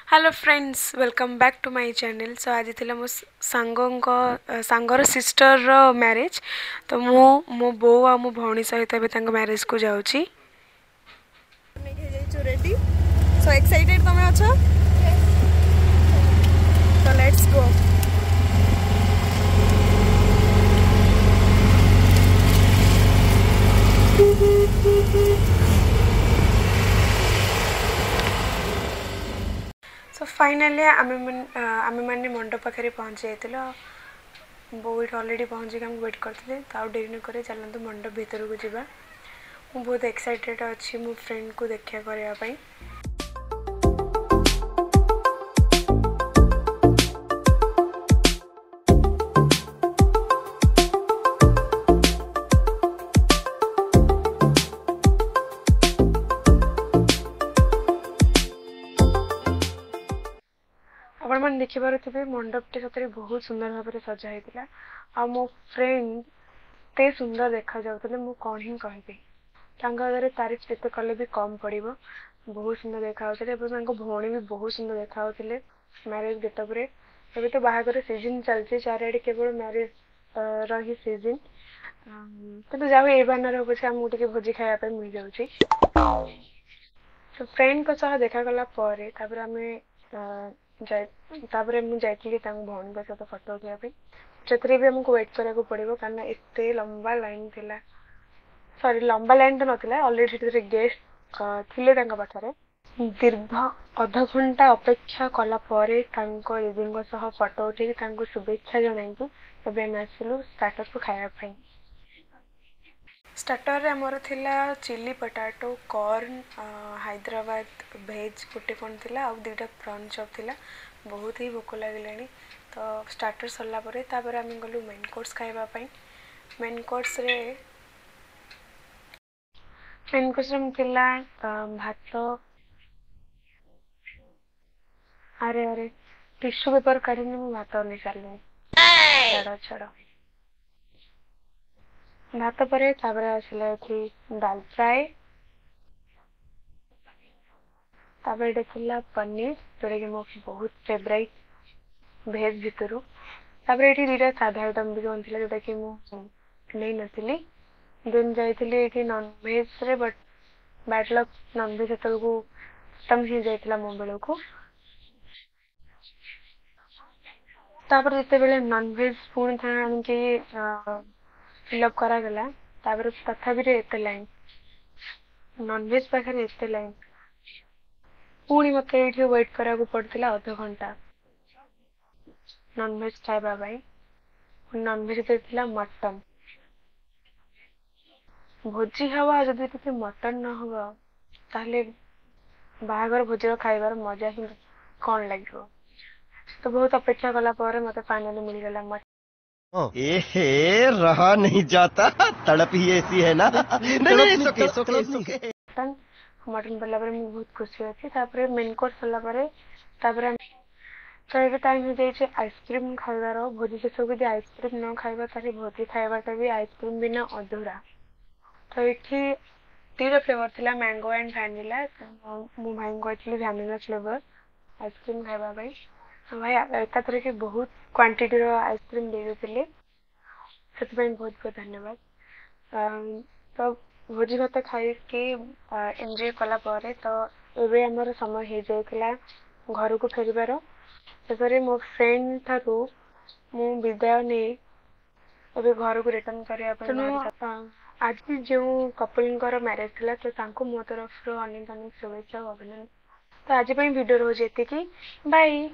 Hello friends welcome back to my channel. So आज थी मो सांगर सिस्टर मैरिज। तो मो बो आ मो भौणी सहित मैरिज को जाऊँगी। रेडी सो एक्साइटेड तुम अच्छा तो लेट्स गो। सो फाइनाली आम मैंने मंडप पाखे पहुँची जाइल। बो ये अलरेडी पहुँचिक आम वेट करते तो डेरी न कर चलते मंडप भीतर को जावा। मुझे बहुत एक्साइटेड अच्छी मो फ्रेंड को देखा करने। आपण मैंने देखिपे मंडपटी सतरे बहुत सुंदर भाव में सजा होता। आ मो फ्रेंड ते सुंदर देखा जाते मुझे कौन ही कहबी तारीफ जिते कले भी कम पड़े। बहुत सुंदर देखा भौणी भी बहुत सुंदर देखा मैरिज गेटअप रे। अभी तो बाहागर सीजन चलती चारिड़े केवल मैरिज रही सीजन तो जाऊ ये बानर पछे आमको टे भोजी खायापे मिल जाऊँगी। तो फ्रेंड को सह देखा गला मुझे भौणी सहित फटो उठाई से भी आमको वेट करा पड़ो कारण एत लंबा लाइन थिला। सॉरी लंबा लाइन तो नाला अलरेडी गेस्ट थिले पाखे दीर्घ अध घंटा अपेक्षा कला दीदी फटो उठे शुभेच्छा जनई आसलु स्टार्टर को खायापाई। स्टार्टर रे आमर थिला चिली पोटैटो कॉर्न हैदराबाद भेज गोटे कौन थिला आउ दुटा प्रॉन चॉप थिला। बहुत ही भोक लगे तो स्टार्टर सरला तापर आम गलु मेन कोर्स खाइबापी। मेन कोर्स रे थिला भात अरे अरे टिश्यू पेपर काढ़ी मु भात नहीं सारे छड़ छड़ भात पर आसला दाल फ्राए तापर थिला पनीर जोटा कि मो बहुत फेवरेट भेज भितर। तापर ये दुटा साधा आइटम भी कौन थी जोटा कि नहीं नथिली देन जाइए नॉन भेज रे but bad luck non veg को खत्म ही जाइए मो बेल को। तापर जिते बेले नॉन भेज पुणी थे आनिकी फिलअप करागला तापर तथापि एते लाइन नॉन भेज पाखे एते लाइन पुणी मत ये वेट करा पड़ता अध घंटा non veg खाइबाई। Non veg mutton भोजी हवा जदि मटन न हवा ताहले बाहागर भोजी खाइबार मजा ही कौन लगे। तो बहुत अपेक्षा कला मत फाइनली मिलगला ए रहा नहीं जाता तड़प ही ऐसी है ना। मटन मटन पड़ला बहुत खुशी अच्छी मेन कोर्स सरला तो ये टाइम हो जाए आइसक्रीम खाइबार। भोजी शेष को आइसक्रीम न खाइबा ताकि भोजी खाइबाटा भी आइसक्रीम बिना अधूरा। तो ये दुटा फ्लेवर थिला मैंगो एंड वैनिला। मो भाई कहती वैनिला फ्लेवर आइसक्रीम खाइबाई भाई एकाथर के बहुत क्वांटिटी आइसक्रीम दे देते से बहुत बहुत धन्यवाद। तो भोजी भात खाई एंजॉय कला तो एबे हमर समय हो जाइला घर को फेरबार। शेष मो फ्रेंड ठारू मु विदाय नहीं अभी घर को रिटर्न करने आज जो कपल मैरिज थिला तो मो तरफ अनेक अनेक शुभेच्छा अभिनंदन। तो आज वीडियो रोज बाय।